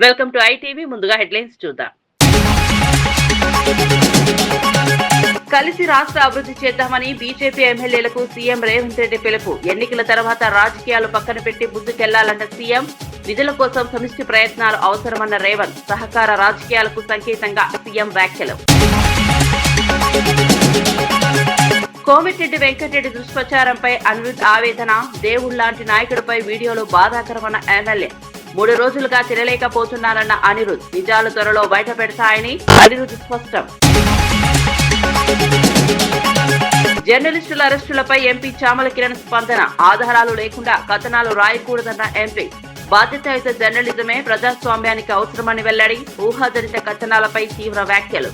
Welcome to ITV. ముందుగా headlines చూద్దాం. కలిసి రాష్ట్ర అభివృద్ధి చేద్దామని బీజేపీ ఎమ్మెల్యేలకు సీఎం రేవంత్ రెడ్డి పిలుపు. ఎన్నికల తర్వాత రాజకీయాలు పక్కన పెట్టి ముందుకెళ్లాలన్న సీఎం. నిధుల కోసం సమిష్టి ప్రయత్నాలు అవసరమన్న రేవంత్. సహకార రాజకీయాలకు సంకేతంగా సీఎం వ్యాఖ్యలు. కోమటిరెడ్డి వెంకటరెడ్డి దుష్ప్రచారంపై అనిరుద్ ఆవేదన. దేవుళ్లాంటి నాయకుడిపై వీడియోలో బాధాకరమన్న ఎమ్మెల్యే. 3 రోజులుగా తినలేకపోతున్నారన్న అనిరుద్. నిజాలు త్వరలో బయట పెడతాయని అనిరుద్ స్పష్టం. జర్నలిస్టుల అరెస్టులపై ఎంపీ చామల కిరణ్ స్పందన. ఆధారాలు లేకుండా కథనాలు రాయకూడదన్న ఎంపీ. బాధ్యతాయుత జర్నలిజమే ప్రజాస్వామ్యానికి అవసరమని వెల్లడి. ఊహాజనిత కథనాలపై తీవ్ర వ్యాఖ్యలు.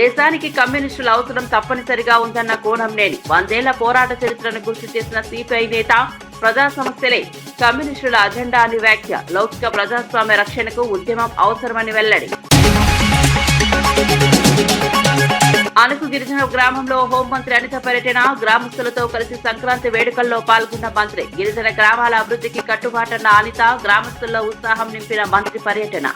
దేశానికి కమ్యూనిస్టుల అవసరం తప్పనిసరిగా ఉందన్న కోనంనేని. 100 ఏళ్ల పోరాట చరిత్రను గుర్తు చేసిన సిపిఐ నేత. ప్రజా సమస్యలే కమ్యూనిస్టుల అజెండా అని వ్యాఖ్య. లౌకిక ప్రజాస్వామ్య రక్షణకు ఉద్యమం అవసరమని వెల్లడి. అణుకు గిరిజన గ్రామంలో హోంమంత్రి అనిత పర్యటన. గ్రామస్తులతో కలిసి సంక్రాంతి వేడుకల్లో పాల్గొన్న మంత్రి. గిరిజన గ్రామాల అభివృద్ధికి కట్టుబాటన్న అనిత. గ్రామస్తుల్లో ఉత్సాహం నింపిన మంత్రి పర్యటన.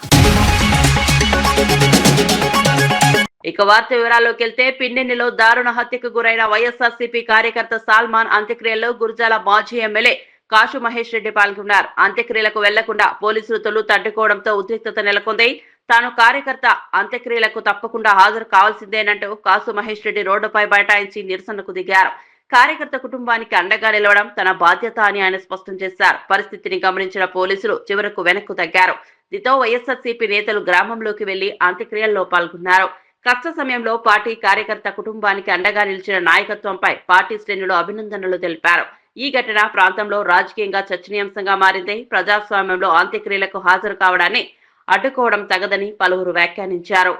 ఇక వార్త వివరాల్లోకి వెళ్తే, పిన్నెన్నిలో దారుణ హత్యకు గురైన వైఎస్ఆర్సీపీ కార్యకర్త సాల్మాన్ అంత్యక్రియల్లో గురజాల మాజీ ఎమ్మెల్యే కాశు మహేష్ రెడ్డి పాల్గొన్నారు. అంత్యక్రియలకు వెళ్లకుండా పోలీసులు తడ్డుకోవడంతో ఉద్రిక్తత నెలకొంది. తాను కార్యకర్త అంత్యక్రియలకు తప్పకుండా హాజరు కావాల్సిందేనంటూ కాసు మహేష్ రెడ్డి రోడ్డుపై బైఠాయించి నిరసనకు దిగారు. కార్యకర్త కుటుంబానికి అండగా నిలవడం తన బాధ్యత అని ఆయన స్పష్టం చేశారు. పరిస్థితిని గమనించిన పోలీసులు చివరకు వెనక్కు తగ్గారు. దీంతో వైఎస్ఆర్సీపీ నేతలు గ్రామంలోకి వెళ్లి అంత్యక్రియల్లో పాల్గొన్నారు. కష్ట సమయంలో పార్టీ కార్యకర్త కుటుంబానికి అండగా నిలిచిన నాయకత్వంపై పార్టీ శ్రేణులు అభినందనలు తెలిపారు. ఈ ఘటన ప్రాంతంలో రాజకీయంగా చర్చనీయాంశంగా మారింది. ప్రజాస్వామ్యంలో అంత్యక్రియలకు హాజరు కావడాన్ని అడ్డుకోవడం తగదని పలువురు వ్యాఖ్యానించారు.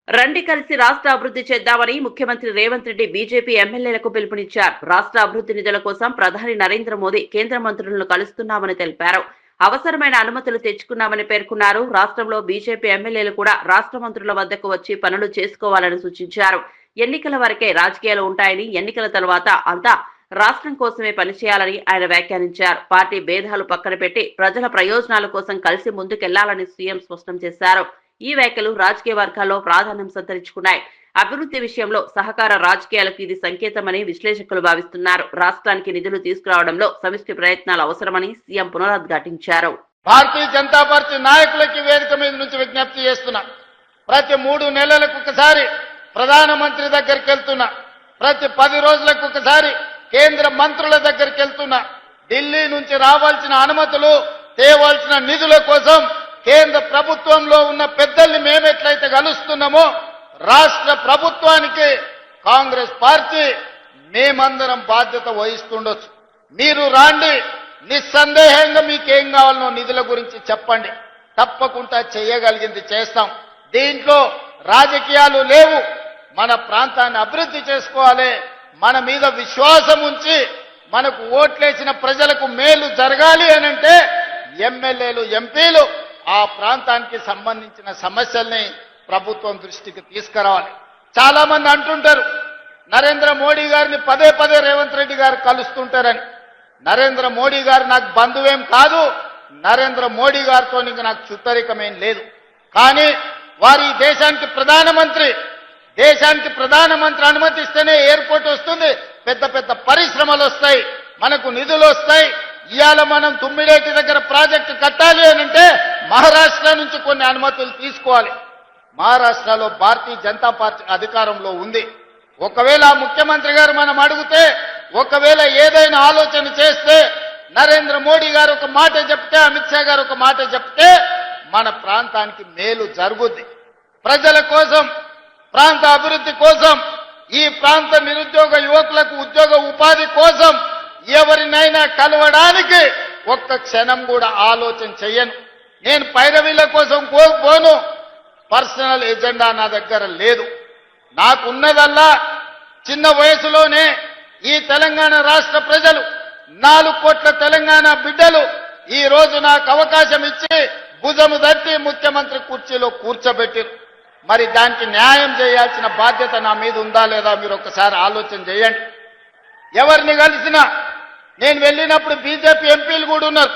రండి కలిసి రాష్ట్ర అభివృద్ధి చేద్దామని ముఖ్యమంత్రి రేవంత్ రెడ్డి బీజేపీ ఎమ్మెల్యేలకు పిలుపునిచ్చారు. రాష్ట్ర అభివృద్ధి నిధుల కోసం ప్రధాని నరేంద్ర మోదీ కేంద్ర మంత్రులను కలుస్తున్నామని తెలిపారు. అవసరమైన అనుమతులు తెచ్చుకున్నామని పేర్కొన్నారు. రాష్ట్రంలో బీజేపీ ఎమ్మెల్యేలు కూడా రాష్ట్ర మంత్రుల వద్దకు వచ్చి పనులు చేసుకోవాలని సూచించారు. ఎన్నికల వరకే రాజకీయాలు ఉంటాయని, ఎన్నికల తర్వాత అంతా రాష్ట్రం కోసమే పనిచేయాలని ఆయన వ్యాఖ్యానించారు. పార్టీ భేదాలు పక్కన పెట్టి ప్రజల ప్రయోజనాల కోసం కలిసి ముందుకెళ్లాలని సీఎం స్పష్టం చేశారు. ఈ వ్యాఖ్యలు రాజకీయ వర్గాల్లో ప్రాధాన్యం సంతరించుకున్నాయి. అభివృద్ధి విషయంలో సహకార రాజకీయాలకు ఇది సంకేతమని విశ్లేషకులు భావిస్తున్నారు. రాష్ట్రానికి నిధులు తీసుకురావడంలో సమిష్టి ప్రయత్నాలు అవసరమని సీఎం పునరుద్ఘాటించారు. భారతీయ జనతా పార్టీ నాయకులకి వేదిక మీద నుంచి విజ్ఞప్తి చేస్తున్నా. ప్రతి 3 నెలలకు ఒకసారి ప్రధానమంత్రి దగ్గరికి వెళ్తున్నా. ప్రతి 10 రోజులకు ఒకసారి కేంద్ర మంత్రుల దగ్గరికి వెళ్తున్నా. ఢిల్లీ నుంచి రావాల్సిన అనుమతులు, తేవాల్సిన నిధుల కోసం కేంద్ర ప్రభుత్వంలో ఉన్న పెద్దల్ని మేమెట్లయితే కలుస్తున్నామో రాష్ట్ర ప్రభుత్వానికి కాంగ్రెస్ పార్టీ మేమందరం బాధ్యత వహిస్తుండొచ్చు. మీరు రాండి, నిస్సందేహంగా మీకేం కావాలనో నిధుల గురించి చెప్పండి. తప్పకుండా చేయగలిగింది చేస్తాం. దీంట్లో రాజకీయాలు లేవు. మన ప్రాంతాన్ని అభివృద్ధి చేసుకోవాలి. మన మీద విశ్వాసం ఉంచి మనకు ఓట్లేసిన ప్రజలకు మేలు జరగాలి అనంటే ఎమ్మెల్యేలు, ఎంపీలు ఆ ప్రాంతానికి సంబంధించిన సమస్యల్ని ప్రభుత్వం దృష్టికి తీసుకురావాలి. చాలా మంది అంటుంటారు నరేంద్ర మోడీ గారిని పదే పదే రేవంత్ రెడ్డి గారు కలుస్తుంటారని. నరేంద్ర మోడీ గారు నాకు బంధువేం కాదు. నరేంద్ర మోడీ గారితో ఇంకా నాకు చుట్టరికమేం లేదు. కానీ వారి దేశానికి ప్రధానమంత్రి అనుమతిస్తేనే ఎయిర్పోర్ట్ వస్తుంది, పెద్ద పెద్ద పరిశ్రమలు వస్తాయి, మనకు నిధులు వస్తాయి. ఇవాళ మనం తుమ్మిడేటి దగ్గర ప్రాజెక్టు కట్టాలి అనంటే మహారాష్ట్ర నుంచి కొన్ని అనుమతులు తీసుకోవాలి. మహారాష్ట్రలో భారతీయ జనతా పార్టీ అధికారంలో ఉంది. ఒకవేళ ముఖ్యమంత్రి గారు మనం అడిగితే, ఒకవేళ ఏదైనా ఆలోచన చేస్తే, నరేంద్ర మోడీ గారు ఒక మాట చెప్తే, అమిత్ షా గారు ఒక మాట చెప్తే మన ప్రాంతానికి మేలు జరుగుద్ది. ప్రజల కోసం, ప్రాంత అభివృద్ధి కోసం, ఈ ప్రాంత నిరుద్యోగ యువకులకు ఉద్యోగ ఉపాధి కోసం ఎవరినైనా కలవడానికి ఒక్క క్షణం కూడా ఆలోచన చెయ్యను. నేను పైరవీల కోసం పోను. పర్సనల్ ఎజెండా నా దగ్గర లేదు. నాకున్నదల్లా చిన్న వయసులోనే ఈ తెలంగాణ రాష్ట్ర ప్రజలు 4 కోట్ల తెలంగాణ బిడ్డలు ఈ రోజు నాకు అవకాశం ఇచ్చి భుజము తట్టి ముఖ్యమంత్రి కుర్చీలో కూర్చోబెట్టారు. మరి దానికి న్యాయం చేయాల్సిన బాధ్యత నా మీద ఉందా లేదా మీరు ఒకసారి ఆలోచన చేయండి. ఎవరిని కలిసినా నేను వెళ్ళినప్పుడు బీజేపీ ఎంపీలు కూడా ఉన్నారు.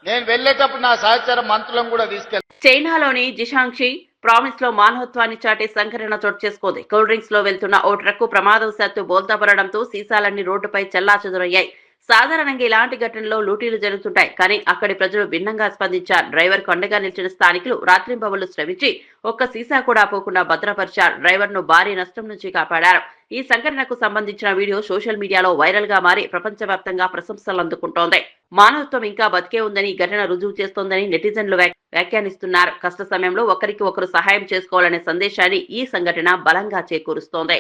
నేను వెళ్ళేటప్పుడు నా సహచర మంత్రులను కూడా తీసుకెళ్ళాను. చైనాలోని జిషాంగ్షి ప్రావిన్స్ లో మానవత్వాన్ని చాటే సంఘటన చోటు చేసుకుంది. కూల్ డ్రింక్స్ లో వెళ్తున్న ఓ ట్రక్కు ప్రమాదవశాత్తు బోల్తాపడడంతో సీసాలన్నీ రోడ్డుపై చెల్లాచెదురయ్యాయి. సాధారణంగా ఇలాంటి ఘటనలో లూటీలు జరుగుతుంటాయి, కానీ అక్కడి ప్రజలు భిన్నంగా స్పందించారు. డ్రైవర్ కు అండగా నిలిచిన స్థానికులు రాత్రింబవళ్లు శ్రమించి ఒక్క సీసా కూడా పోకుండా భద్రపరిచారు. డ్రైవర్ ను భారీ నష్టం నుంచి కాపాడారు. ఈ సంఘటనకు సంబంధించిన వీడియో సోషల్ మీడియాలో వైరల్ గా మారి ప్రపంచవ్యాప్తంగా ప్రశంసలు అందుకుంటోంది. మానవత్వం ఇంకా బతికే ఉందని ఈ ఘటన రుజువు చేస్తోందని నెటిజన్లు వ్యాఖ్యానిస్తున్నారు. కష్ట సమయంలో ఒకరికి ఒకరు సహాయం చేసుకోవాలనే సందేశాన్ని ఈ సంఘటన బలంగా చేకూరుస్తోంది.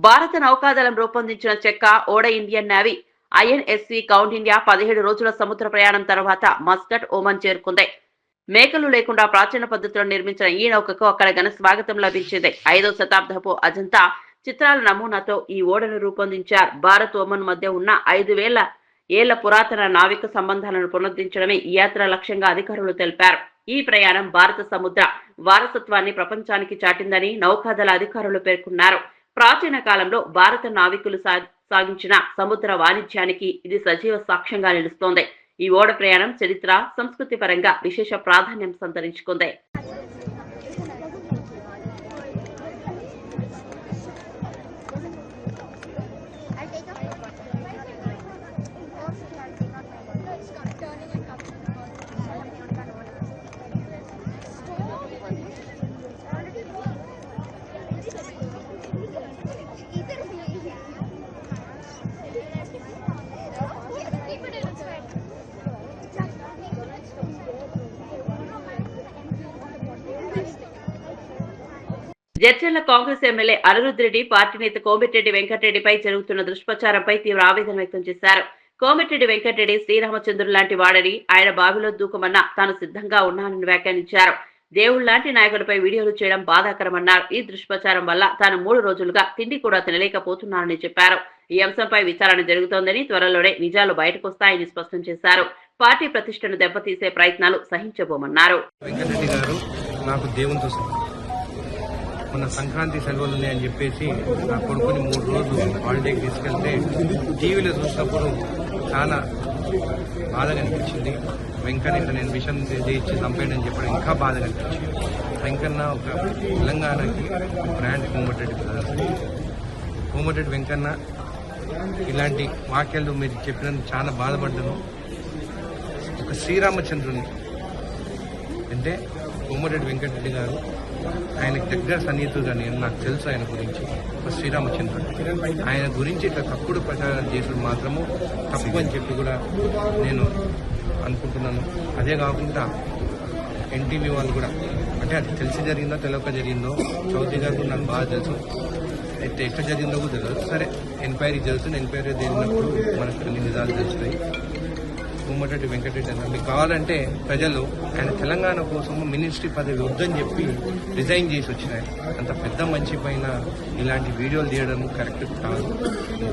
భారత నౌకాదళం రూపొందించిన చెక్క ఓడ Indian navy INSC count India 17 రోజుల సముద్ర ప్రయాణం తర్వాత మస్కట్, ఓమన్ చేరుకుంది. మేకలు లేకుండా ప్రాచీన పద్ధతిలో నిర్మించిన ఈ నౌకకు అక్కడ ఘన స్వాగతం లభించింది. 5వ శతాబ్దపు అజంతా చిత్రాల నమూనాతో ఈ ఓడను రూపొందించారు. భారత్, ఓమన్ మధ్య ఉన్న 5000 ఏళ్ల పురాతన నావిక సంబంధాలను పునరుద్ధరించడమే ఈ యాత్ర లక్ష్యంగా అధికారులు తెలిపారు. ఈ ప్రయాణం భారత సముద్ర వారసత్వాన్ని ప్రపంచానికి చాటిందని నౌకాదళ అధికారులు పేర్కొన్నారు. ప్రాచీన కాలంలో భారత నావికులు సాగించిన సముద్ర వాణిజ్యానికి ఇది సజీవ సాక్ష్యంగా నిలుస్తోంది. ఈ ఓడ ప్రయాణం చరిత్ర, సంస్కృతి పరంగా విశేష ప్రాధాన్యం సంతరించుకుంది. జడ్చర్ల కాంగ్రెస్ ఎమ్మెల్యే అనిరుద్ రెడ్డి పార్టీ నేత కోమటిరెడ్డి వెంకటరెడ్డిపై జరుగుతున్న దుష్ప్రచారంపై తీవ్ర ఆవేదన వ్యక్తం చేశారు. కోమటిరెడ్డి వెంకటరెడ్డి శ్రీరామచంద్రుడు లాంటి వాడని, ఆయన బావిలో దూకమన్నా తాను సిద్ధంగా ఉన్నానని వ్యాఖ్యానించారు. దేవుళ్లాంటి నాయకులపై వీడియోలు చేయడం బాధాకరమన్నారు. ఈ దుష్ప్రచారం వల్ల తాను 3 రోజులుగా తిండి కూడా తినలేకపోతున్నానని చెప్పారు. ఈ అంశంపై విచారణ జరుగుతోందని, త్వరలోనే నిజాలు బయటకొస్తాయని స్పష్టం చేశారు. పార్టీ ప్రతిష్టను దెబ్బతీసే ప్రయత్నాలు సహించబోమన్నారు. మొన్న సంక్రాంతి సెలవులు ఉన్నాయని చెప్పేసి నా కొడుకుని 3 రోజులు హాలిడేకి తీసుకెళ్తే టీవీలో చూసినప్పుడు చాలా బాధగా అనిపించింది. వెంకన్న ఇట్లా నేను విషయం చేయించి చంపాడని చెప్పడం ఇంకా బాధగా అనిపించింది. వెంకన్న ఒక తెలంగాణకి బ్రాండ్ కోమటిరెడ్డి బ్రదర్స్. కోమటిరెడ్డి వెంకన్న ఇలాంటి వాక్యాలు మీరు చెప్పినందుకు చాలా బాధపడ్డాను. ఒక శ్రీరామచంద్రుని అంటే కోమటిరెడ్డి వెంకటరెడ్డి గారు, ఆయనకు దగ్గర సన్నిహితుడుగా నాకు తెలుసు. ఆయన గురించి ఒక శ్రీరామచంద్రుడు, ఆయన గురించి ఇట్లా తప్పుడు ప్రచారం చేసుడు మాత్రము తప్పు అని చెప్పి కూడా నేను అనుకుంటున్నాను. అదే కాకుండా ఎన్టీవీ వాళ్ళు కూడా, అంటే అది తెలిసి జరిగిందో తెలియక జరిగిందో, చౌదరి గారు నాకు బాగా తెలుసు, అయితే ఎట్లా జరిగిందో కూడా తెలియదు. సరే, ఎంక్వైరీ జరుగుతుంది. ఎంక్వైరీ జరిగినప్పుడు మనకు అన్ని నిజాలు తెలుస్తాయి. కోమటిరెడ్డి వెంకటరెడ్డి అన్న మీకు కావాలంటే ప్రజలు ఆయన తెలంగాణ కోసం మినిస్ట్రీ పదవి వద్దని చెప్పి రిజైన్ చేసి వచ్చినాయి. అంత పెద్ద మంచి పైన ఇలాంటి వీడియోలు తీయడం కరెక్ట్ కాదు.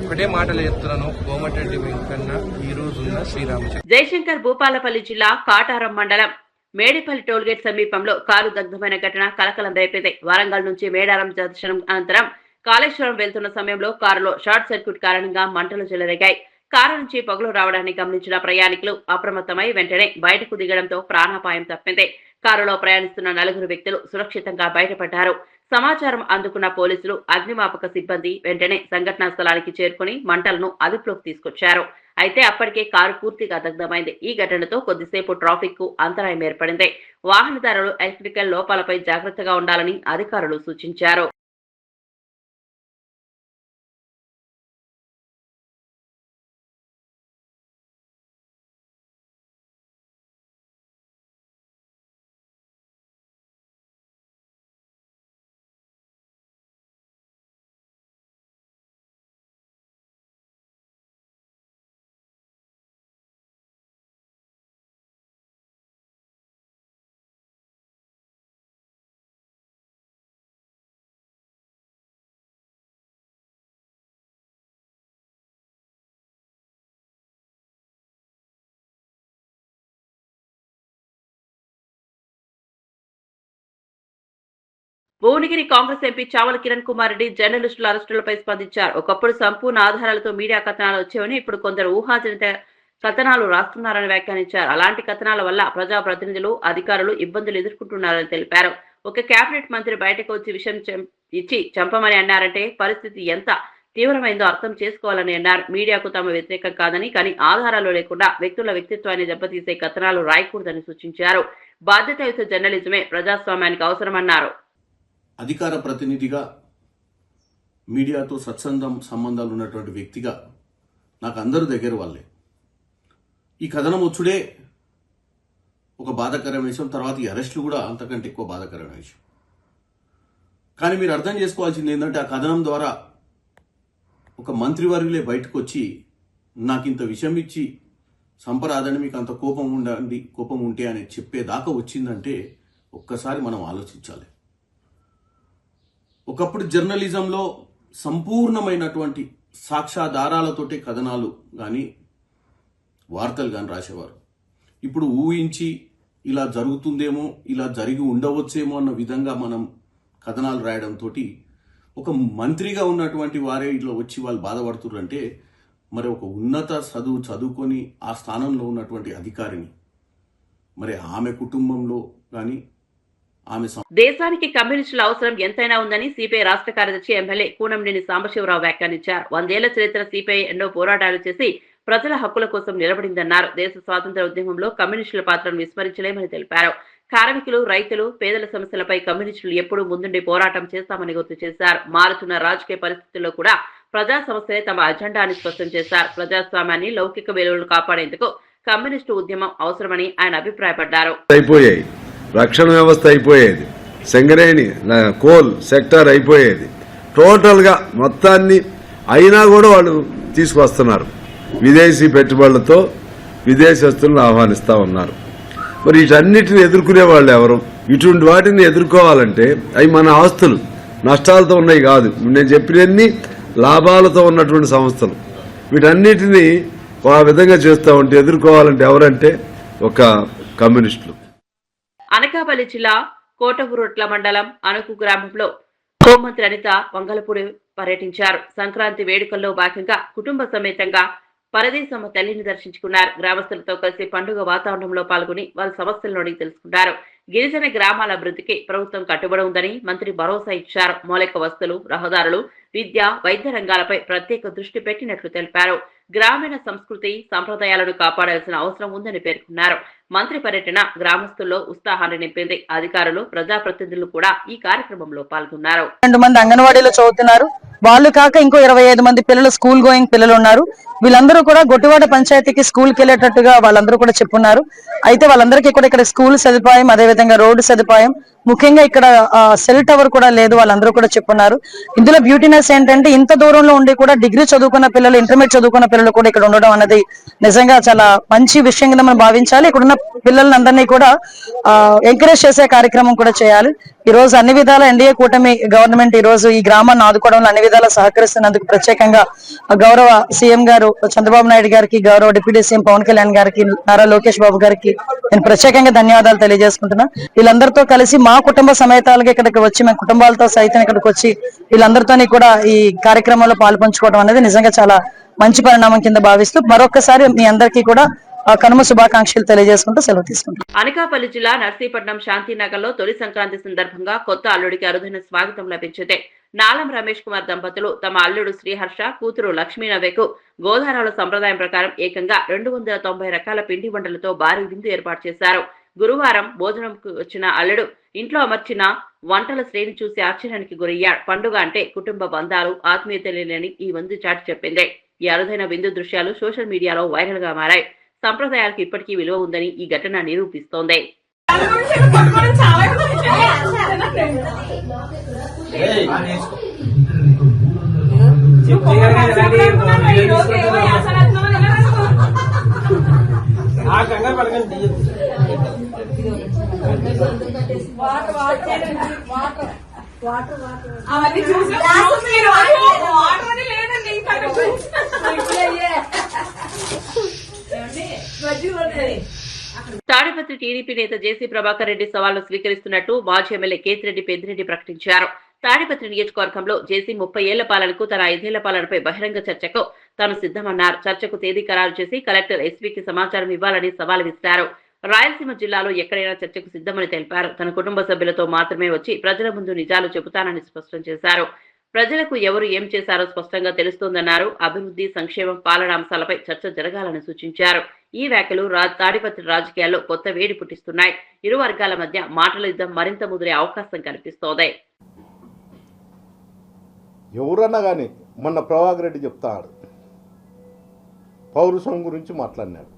ఒకటే మాటలు చెప్తున్నాను, కోమటిరెడ్డి వెంకన్న ఈ రోజు ఉన్న శ్రీరామచంద్ర. జయశంకర్ భూపాలపల్లి జిల్లా కాటారం మండలం మేడిపల్లి టోల్గేట్ సమీపంలో కారు దగ్ధమైన ఘటన కలకలం రేపింది. వరంగల్ నుంచి మేడారం దర్శనం అనంతరం కాళేశ్వరం వెళ్తున్న సమయంలో కారులో షార్ట్ సర్క్యూట్ కారణంగా మంటలు చెలరేగాయి. కారు నుంచి పొగలు రావడాన్ని గమనించిన ప్రయాణికులు అప్రమత్తమై వెంటనే బయటకు దిగడంతో ప్రాణాపాయం తప్పింది. కారులో ప్రయాణిస్తున్న 4 వ్యక్తులు సురక్షితంగా బయటపడ్డారు. సమాచారం అందుకున్న పోలీసులు, అగ్నిమాపక సిబ్బంది వెంటనే సంఘటనా స్థలానికి చేరుకుని మంటలను అదుపులోకి తీసుకొచ్చారు. అయితే అప్పటికే కారు పూర్తిగా దగ్ధమైంది. ఈ ఘటనతో కొద్దిసేపు ట్రాఫిక్ కు అంతరాయం ఏర్పడింది. వాహనదారులు ఎలక్ట్రికల్ లోపాలపై జాగ్రత్తగా ఉండాలని అధికారులు సూచించారు. భువనగిరి కాంగ్రెస్ ఎంపీ చావల కిరణ్ కుమార్ రెడ్డి జర్నలిస్టుల అరెస్టులపై స్పందించారు. ఒకప్పుడు సంపూర్ణ ఆధారాలతో మీడియా కథనాలు వచ్చేవని ఇప్పుడు కొందరు ఊహాజనిత కథనాలు రాస్తున్నారని వ్యాఖ్యానించారు. అలాంటి కథనాల వల్ల ప్రజాప్రతినిధులు, అధికారులు ఇబ్బందులు ఎదుర్కొంటున్నారని తెలిపారు. ఒక కేబినెట్ మంత్రి బయటకు వచ్చి విషయం ఇచ్చి చంపమని అన్నారంటే పరిస్థితి ఎంత తీవ్రమైందో అర్థం చేసుకోవాలని అన్నారు. మీడియాకు తమ వ్యతిరేకం కాదని, కానీ ఆధారాలు లేకుండా వ్యక్తుల వ్యక్తిత్వాన్ని దెబ్బతీసే కథనాలు రాయకూడదని సూచించారు. బాధ్యతాయుత జర్నలిజమే ప్రజాస్వామ్యానికి అవసరమన్నారు. అధికార ప్రతినిధిగా మీడియాతో సంబంధాలు ఉన్నటువంటి వ్యక్తిగా నాకు అందరూ దగ్గర వాళ్ళే. ఈ కథనం వచ్చుడే ఒక బాధాకరమైన విషయం, తర్వాత ఈ అరెస్టులు కూడా అంతకంటే ఎక్కువ బాధాకరమైన విషయం. కానీ మీరు అర్థం చేసుకోవాల్సింది ఏంటంటే, ఆ కథనం ద్వారా ఒక మంత్రివర్యులే బయటకు వచ్చి నాకు ఇంత విషయం ఇచ్చి సంపరాదని, మీకు అంత కోపం ఉంటే అని చెప్పేదాకా వచ్చిందంటే ఒక్కసారి మనం ఆలోచించాలి. ఒకప్పుడు జర్నలిజంలో సంపూర్ణమైనటువంటి సాక్ష్యాధారాలతోటే కథనాలు కానీ వార్తలు కానీ రాసేవారు. ఇప్పుడు ఊహించి ఇలా జరుగుతుందేమో, ఇలా జరిగి ఉండవచ్చేమో అన్న విధంగా మనం కథనాలు రాయడంతో ఒక మంత్రిగా ఉన్నటువంటి వారే ఇట్లా వచ్చి వాళ్ళు బాధపడుతున్నారంటే, మరి ఒక ఉన్నత చదువుకొని ఆ స్థానంలో ఉన్నటువంటి అధికారిని, మరి ఆమె కుటుంబంలో కానీ దేశానికి కమ్యూనిస్టుల అవసరం ఎంతైనా ఉందని సిపిఐ రాష్ట్ర కార్యదర్శి ఎమ్మెల్యే కూనంనేని సాంబశివరావు వ్యాఖ్యానించారు. 100 ఏళ్ల చరిత్ర సిపిఐ ఎన్నో పోరాటాలు చేసి ప్రజల హక్కుల కోసం నిలబడిందన్నారు. దేశ స్వాతంత్ర ఉద్యమంలో కమ్యూనిస్టుల పాత్రను విస్మరించలేమని తెలిపారు. కార్మికులు, రైతులు, పేదల సమస్యలపై కమ్యూనిస్టులు ఎప్పుడూ ముందుండి పోరాటం చేస్తామని గుర్తు చేశారు. మారుతున్న రాజకీయ పరిస్థితుల్లో కూడా ప్రజా సమస్యలే తమ అజెండా అని స్పష్టం చేశారు. ప్రజాస్వామ్యాన్ని, లౌకిక విలువలను కాపాడేందుకు కమ్యూనిస్టు ఉద్యమం అవసరమని ఆయన అభిప్రాయపడ్డారు. రక్షణ వ్యవస్థ అయిపోయేది, సింగరేణి కోల్ సెక్టార్ అయిపోయేది, టోటల్ గా మొత్తాన్ని అయినా కూడా వాళ్ళు తీసుకొస్తున్నారు. విదేశీ పెట్టుబడులతో విదేశస్తులను ఆహ్వానిస్తా ఉన్నారు. మరి వీటన్నిటిని ఎదుర్కొనే వాళ్ళు ఎవరు? ఇటువంటి వాటిని ఎదుర్కోవాలంటే అవి మన ఆస్తులు, నష్టాలతో ఉన్నాయి కాదు. నేను చెప్పినన్ని లాభాలతో ఉన్నటువంటి సంస్థలు. వీటన్నిటిని ఆ విధంగా చేస్తూ ఉంటే ఎదుర్కోవాలంటే ఎవరంటే ఒక కమ్యూనిస్టులు. అనకాపల్లి జిల్లా కోటగురొట్ల మండలం అణుకు గ్రామంలో హోంమంత్రి అనిత వంగలపూడి పర్యటించారు. సంక్రాంతి వేడుకల్లో భాగంగా కుటుంబ సమేతంగా పరదేశమ్మ తల్లిని దర్శించుకున్నారు. గ్రామస్తులతో కలిసి పండుగ వాతావరణంలో పాల్గొని వారి సమస్యలను తెలుసుకున్నారు. గిరిజన గ్రామాల అభివృద్ధికి ప్రభుత్వం కట్టుబడి ఉందని మంత్రి భరోసా ఇచ్చారు. మౌలిక వసతులు, రహదారులు, విద్య, వైద్య రంగాలపై ప్రత్యేక దృష్టి పెట్టినట్లు తెలిపారు. గ్రామీణ సంస్కృతి, సంప్రదాయాలను కాపాడాల్సిన అవసరం ఉందని పేర్కొన్నారు. మంత్రి పర్యటన గ్రామస్తుల్లో ఉత్సాహాన్ని నింపింది. అధికారులు, ప్రజాప్రతినిధులు కూడా ఈ కార్యక్రమంలో పాల్గొన్నారు. 2 మంది అంగన్వాడీలో చదువుతున్నారు. వాళ్ళు కాక ఇంకో 25 మంది పిల్లలు స్కూల్ గోయింగ్ పిల్లలు ఉన్నారు. వీళ్ళందరూ కూడా గొట్టివాడ పంచాయతీకి స్కూల్కి వెళ్ళేటట్టుగా వాళ్ళందరూ కూడా చెప్పున్నారు. అయితే వాళ్ళందరికీ కూడా ఇక్కడ స్కూల్ సదుపాయం, అదేవిధంగా రోడ్డు సదుపాయం, ముఖ్యంగా ఇక్కడ సెల్ టవర్ కూడా లేదు, వాళ్ళందరూ కూడా చెప్పున్నారు. ఇందులో బ్యూటీనెస్ ఏంటంటే, ఇంత దూరంలో ఉండి కూడా డిగ్రీ చదువుకున్న పిల్లలు, ఇంటర్మీడియట్ చదువుకున్న పిల్లలు కూడా ఇక్కడ ఉండడం అనేది నిజంగా చాలా మంచి విషయం కింద మనం భావించాలి. ఇక్కడ ఉన్న పిల్లలందరినీ కూడా ఎంకరేజ్ చేసే కార్యక్రమం కూడా చేయాలి. ఈ రోజు అన్ని విధాల ఎన్డీఏ కూటమి గవర్నమెంట్ ఈ రోజు ఈ గ్రామాన్ని ఆదుకోవడంలో అన్ని విధాలా సహకరిస్తున్నందుకు ప్రత్యేకంగా గౌరవ సీఎం గారు చంద్రబాబు నాయుడు గారికి, గౌరవ డిప్యూటీ సీఎం పవన్ కళ్యాణ్ గారికి, నారా లోకేష్ బాబు గారికి నేను ప్రత్యేకంగా ధన్యవాదాలు తెలియజేసుకుంటున్నా. వీళ్ళందరితో కలిసి మా కుటుంబ సమేతాలుగా ఇక్కడికి వచ్చి, మేము కుటుంబాలతో సైతం ఇక్కడికి వచ్చి వీళ్ళందరితోని కూడా ఈ కార్యక్రమంలో పాల్పంచుకోవడం అనేది నిజంగా చాలా మంచి పరిణామం కింద భావిస్తూ మరొకసారి మీ అందరికీ కూడా కనుమ శుభాకాంక్షలు తెలియజేసుకుంటూ సెలవు తీసుకుంటాం. అనకాపల్లి జిల్లా నర్సీపట్నం శాంతినగర్ లో తొలి సంక్రాంతి సందర్భంగా కొత్త అల్లుడికి అరుదైన స్వాగతం లభించింది. నాలం రమేష్ కుమార్ దంపతులు తమ అల్లుడు శ్రీహర్ష, కూతురు లక్ష్మీనవ్యకు గోదావరిలో సంప్రదాయం ప్రకారం ఏకంగా 290 రకాల పిండి వంటలతో భారీ విందు ఏర్పాటు చేశారు. గురువారం భోజనంకు వచ్చిన అల్లుడు ఇంట్లో అమర్చిన వంటల శ్రేణి చూసి ఆశ్చర్యానికి గురయ్యాడు. పండుగ అంటే కుటుంబ బంధాలు, ఆత్మీయతలేని ఈ విందు చాటి చెప్పింది. ఈ అరుదైన విందు దృశ్యాలు సోషల్ మీడియాలో వైరల్ గా మారాయి. సంప్రదాయాలకు ఇప్పటికీ విలువ ఉందని ఈ ఘటన నిరూపిస్తోంది. అవన్నీ చూసి తాడిపత్రి టీడీపీ నేత జేసీ ప్రభాకర్ రెడ్డి సవాల్ను స్వీకరిస్తున్నట్టు మాజీ ఎమ్మెల్యే కేతిరెడ్డి పెద్దిరెడ్డి ప్రకటించారు. తాడిపత్రి నియోజకవర్గంలో జేసీ 30 ఏళ్ల పాలనకు తన 5 ఏళ్ల పాలనపై బహిరంగ చర్చకు తాను సిద్ధమన్నారు. చర్చకు తేదీ ఖరారు చేసి కలెక్టర్ ఎస్పీకి సమాచారం ఇవ్వాలని సవాల్ విసిరారు. రాయలసీమ జిల్లాలో ఎక్కడైనా చర్చకు సిద్ధమని తెలిపారు. తన కుటుంబ సభ్యులతో మాత్రమే వచ్చి ప్రజల ముందు నిజాలు చెబుతానని స్పష్టం చేశారు. ప్రజలకు ఎవరు ఏం చేశారో స్పష్టంగా తెలుస్తోందన్నారు. అభివృద్ధి, సంక్షేమం, పాలన అంశాలపై చర్చ జరగాలని సూచించారు. ఈ వ్యాఖ్యలు తాడిపత్రి రాజకీయాల్లో కొత్త వేడి పుట్టిస్తున్నాయి. ఇరు వర్గాల మధ్య మాటల యుద్ధం మరింత ముదిరే అవకాశం కనిపిస్తోంది. ఎవరన్నా కానీ మొన్న ప్రభాకర్ రెడ్డి చెప్తాడు, పౌరుషం గురించి మాట్లాడినాడు.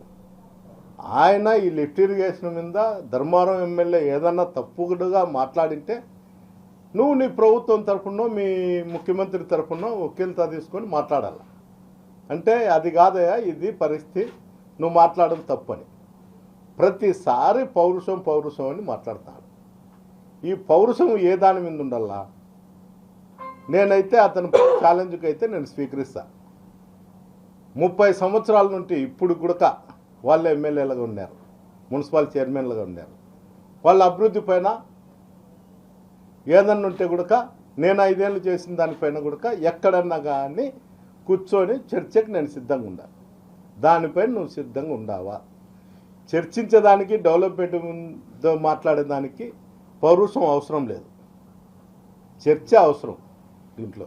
ఆయన ఈ లిఫ్ట్ ఇరిగేషన్ మీద ధర్మారం ఎమ్మెల్యే ఏదన్నా తప్పుగా మాట్లాడింటే నువ్వు నీ ప్రభుత్వం తరఫునో మీ ముఖ్యమంత్రి తరఫునో వకీల్తో తీసుకొని మాట్లాడాలి. అంటే అది కాదయా, ఇది పరిస్థితి, నువ్వు మాట్లాడడం తప్పని. ప్రతిసారి పౌరుషం అని మాట్లాడతాడు. ఈ పౌరుషం ఏ దాని మీద ఉండాలా? నేనైతే అతని ఛాలెంజ్కి అయితే నేను స్వీకరిస్తా. 30 సంవత్సరాల నుండి ఇప్పుడు కూడా వాళ్ళు ఎమ్మెల్యేలుగా ఉన్నారు, మున్సిపల్ చైర్మన్లుగా ఉన్నారు. వాళ్ళ అభివృద్ధి పైన ఏదన్నా ఉంటే కూడా నేను 5 ఏళ్ళు చేసిన దానిపైన కూడా ఎక్కడన్నా కానీ కూర్చొని చర్చకు నేను సిద్ధంగా ఉండాలి. దానిపైన నువ్వు సిద్ధంగా ఉండావా? చర్చించేదానికి, డెవలప్మెంట్ మాట్లాడేదానికి పౌరుషం అవసరం లేదు, చర్చ అవసరం. దీంట్లో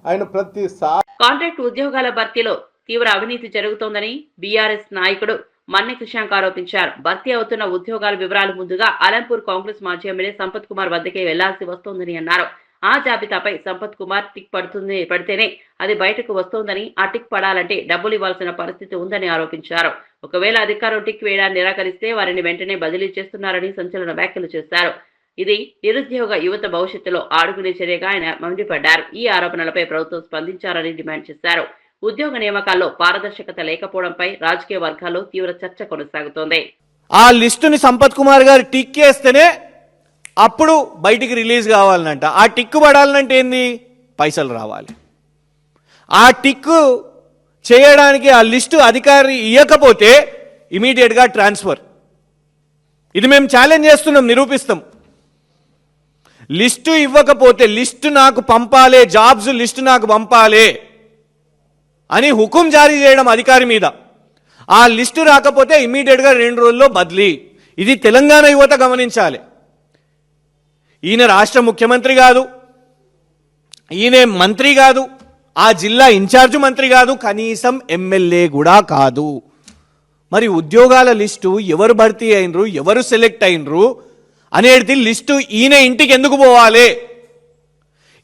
ఆయన ప్రతిసారి కాంట్రాక్ట్ ఉద్యోగాల భర్తీలో తీవ్ర అవినీతి జరుగుతోందని బీఆర్ఎస్ నాయకుడు మన్నె కృష్ణాంక్ ఆరోపించారు. భర్తీ అవుతున్న ఉద్యోగాల వివరాలు ముందుగా అలంపూర్ కాంగ్రెస్ మాజీ ఎమ్మెల్యే సంపత్ కుమార్ వద్దకే వెళ్లాల్సి వస్తోందని అన్నారు. ఆ జాబితాపై సంపత్ కుమార్ టిక్ పడితేనే అది బయటకు వస్తోందని, ఆ టిక్ పడాలంటే డబ్బులు ఇవ్వాల్సిన పరిస్థితి ఉందని ఆరోపించారు. ఒకవేళ అధికారులు టిక్ వేయడాన్ని నిరాకరిస్తే వారిని వెంటనే బదిలీ చేస్తున్నారని సంచలన వ్యాఖ్యలు చేశారు. ఇది నిరుద్యోగ యువత భవిష్యత్తులో ఆడుకునే చర్యగా ఆయన మండిపడ్డారు. ఈ ఆరోపణలపై ప్రభుత్వం స్పందించాలని డిమాండ్ చేశారు. ఉద్యోగ నియామకాల్లో పారదర్శకత లేకపోవడంపై రాజకీయ వర్గాల్లో తీవ్ర చర్చ కొనసాగుతోంది. ఆ లిస్టుని సంపత్ కుమార్ గారు టిక్ చేస్తేనే అప్పుడు బయటికి రిలీజ్ కావాలనంట. ఆ టిక్ పడాలంటే ఏంది? పైసలు రావాలి. ఆ టిక్ చేయడానికి ఆ లిస్టు అధికారి ఇవ్వకపోతే ఇమీడియట్గా ట్రాన్స్ఫర్. ఇది మేము ఛాలెంజ్ చేస్తున్నాం, నిరూపిస్తాం. లిస్టు ఇవ్వకపోతే లిస్టు నాకు పంపాలే, జాబ్స్ లిస్టు నాకు పంపాలే అని హుకుం జారీ చేయడం అధికారి మీద. ఆ లిస్టు రాకపోతే ఇమ్మీడియట్గా 2 రోజుల్లో బదిలీ. ఇది తెలంగాణ యువత గమనించాలి. ఈయన రాష్ట్ర ముఖ్యమంత్రి కాదు, ఈయన మంత్రి కాదు, ఆ జిల్లా ఇన్ఛార్జ్ మంత్రి కాదు, కనీసం ఎమ్మెల్యే కూడా కాదు. మరి ఉద్యోగాల లిస్టు ఎవరు భర్తీ అయినరు, ఎవరు సెలెక్ట్ అయినరు అనేది లిస్టు ఈయన ఇంటికి ఎందుకు పోవాలి?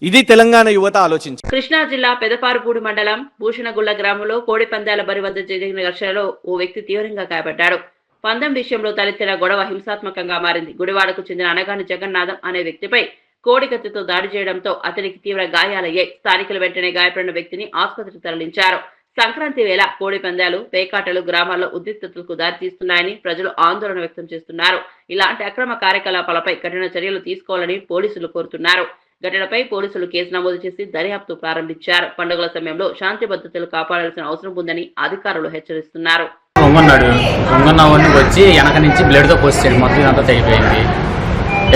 ఇది తెలంగాణ యువత ఆలోచించి. కృష్ణా జిల్లా పెదపారుపూడి మండలం భూషణగుళ్ల గ్రామంలో కోడి పందాల బరి వద్ద జరిగిన ఘర్షణలో ఓ వ్యక్తి తీవ్రంగా గాయపడ్డాడు. పందెం విషయంలో తలెత్తిన గొడవ హింసాత్మకంగా మారింది. గుడివాడకు చెందిన అనగాని జగన్నాథం అనే వ్యక్తిపై కోడికత్తితో దాడి చేయడంతో అతనికి తీవ్ర గాయాలయ్యాయి. స్థానికులు వెంటనే గాయపడిన వ్యక్తిని ఆసుపత్రికి తరలించారు. సంక్రాంతి వేళ కోడి పందాలు, పేకాటలు గ్రామాల్లో ఉద్రిక్తతలకు దారితీస్తున్నాయని ప్రజలు ఆందోళన వ్యక్తం చేస్తున్నారు. ఇలాంటి అక్రమ కార్యకలాపాలపై కఠిన చర్యలు తీసుకోవాలని పోలీసులు కోరుతున్నారు. ఘటనపై పోలీసులు కేసు నమోదు చేసి దర్యాప్తు ప్రారంభించారు. పండుగల సమయంలో శాంతి భద్రతలు కాపాడాల్సిన అవసరం ఉందని అధికారులు హెచ్చరిస్తున్నారు. వంగన్నవాడిని వచ్చి వెనక నుంచి బ్లడ్తో పోసాడు. మొత్తం ఇదంతా తెగిపోయింది.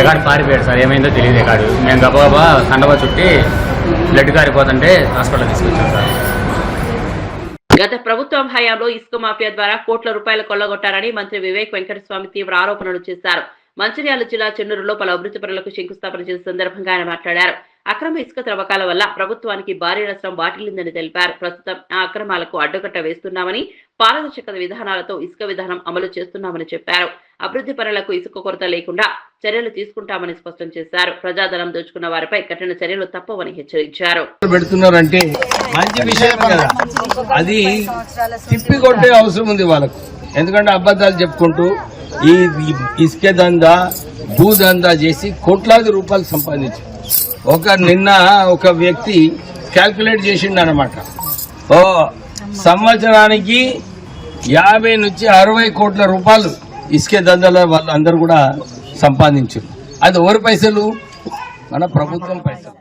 ఎగాడు పారిపోయాడు సార్, ఏమైందో తెలియదు. ఎగాడు మేము గబగబా కండవా చుట్టి బ్లడ్ కారిపోతుంటే హాస్పిటల్ తీసుకొచ్చాం సార్. గత ప్రభుత్వం హయాంలో ఇసుక మాఫియా ద్వారా కోట్ల రూపాయలు కొల్లగొట్టారని మంత్రి వివేక్ వెంకటస్వామి తీవ్ర ఆరోపణలు చేశారు. మంచిర్యాల జిల్లా చెన్నూరులో పలు అభివృద్ధి పనులకు శంకుస్థాపన చేసిన సందర్భంగా ఆయన మాట్లాడారు. అక్రమ ఇసుక త్రవ్వకాల వల్ల ప్రభుత్వానికి భారీ నష్టం వాటిల్లిందని తెలిపారు. ప్రస్తుతం ఆ అక్రమాలకు అడ్డుకట్ట వేస్తున్నామని, పారదర్శక విధానాలతో ఇసుక విధానం అమలు చేస్తున్నామని చెప్పారు. అభివృద్ధి పనులకు ఇసుక కొరత లేకుండా చర్యలు తీసుకుంటామని స్పష్టం చేశారు. ప్రజాధనం దోచుకున్న వారిపై కఠిన చర్యలు తప్పవని హెచ్చరించారు. పెడుతున్నారంటే మంచి విషయం కదా, అది తిప్పి కొట్టే అవసరం ఉంది వాళ్ళకు. ఎందుకంటే అబద్ధాలు చెప్పుకుంటూ ఈ ఇసుక దందా భూదందా చేసి కోట్లాది రూపాయలు సంపాదించారు. నిన్న ఒక వ్యక్తి క్యాల్కులేట్ చేసిండు అనమాట, సంవత్సరానికి 50 నుంచి 60 కోట్ల రూపాయలు ఇసుక దందాల వాళ్ళు అందరూ కూడా సంపాదించారు. అది ఎవరి పైసలు? మన ప్రభుత్వం పైసలు.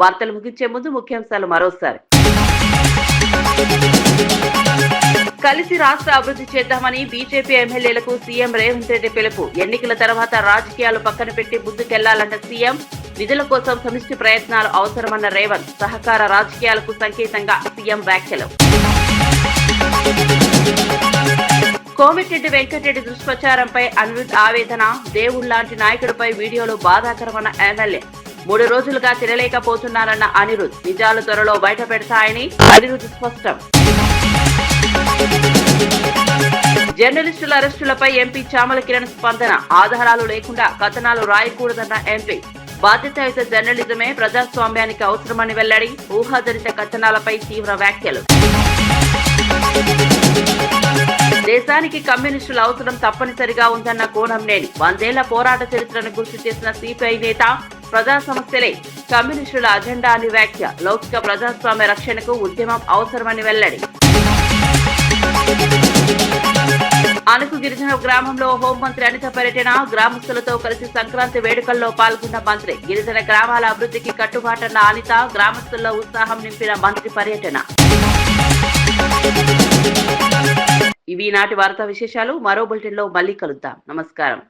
వార్తలు ముగించే ముందు ముఖ్యాంశాలు మరోసారి. కలిసి రాష్ట్ర అభివృద్ధి చేద్దామని బీజేపీ ఎమ్మెల్యేలకు సీఎం రేవంత్ రెడ్డి పిలుపు. ఎన్నికల తర్వాత రాజకీయాలు పక్కన పెట్టి ముందుకెళ్లాలన్న సీఎం. నిధుల కోసం సమిష్టి ప్రయత్నాలు అవసరమన్న రేవంత్. సహకార రాజకీయాలకు సంకేతంగా సీఎం వ్యాఖ్యలు. కోమటిరెడ్డి వెంకటరెడ్డి దుష్ప్రచారంపై అనిరుద్ ఆవేదన. దేవుళ్లాంటి నాయకుడిపై వీడియోలు బాధాకరమన్న ఎమ్మెల్యే. 3 రోజులుగా తినలేకపోతున్నారన్న అనిరుద్. నిజాలు త్వరలో బయట పెడతాయని అనిరుద్ స్పష్టం. జర్నలిస్టుల అరెస్టులపై ఎంపీ చామల కిరణ్ స్పందన. ఆధారాలు లేకుండా కథనాలు రాయకూడదన్న ఎంపీ. బాధ్యతాయుత జర్నలిజమే ప్రజాస్వామ్యానికి అవసరమని వెల్లడి. ఊహాజనిత కథనాలపై తీవ్ర వ్యాఖ్యలు. దేశానికి కమ్యూనిస్టుల అవసరం తప్పనిసరిగా ఉందన్న కోనంనేని. 100 ఏళ్ల పోరాట చరిత్రను గుర్తు చేసిన సిపిఐ నేత. ప్రజా సమస్యలే కమ్యూనిస్టుల అజెండా అని వ్యాఖ్య. లౌకిక ప్రజాస్వామ్య రక్షణకు ఉద్యమం అవసరమని వెల్లడి. అణుకు గిరిజన గ్రామంలో హోంమంత్రి అనిత పర్యటన. గ్రామస్తులతో కలిసి సంక్రాంతి వేడుకల్లో పాల్గొన్న మంత్రి. గిరిజన గ్రామాల అభివృద్ధికి కట్టుబాటన్న అనిత. గ్రామస్తుల్లో ఉత్సాహం నింపిన మంత్రి పర్యటన. ఇవి నాటి వార్తా విశేషాలు. మరో బులెటిన్లో మళ్ళీ కలుద్దాం. నమస్కారం.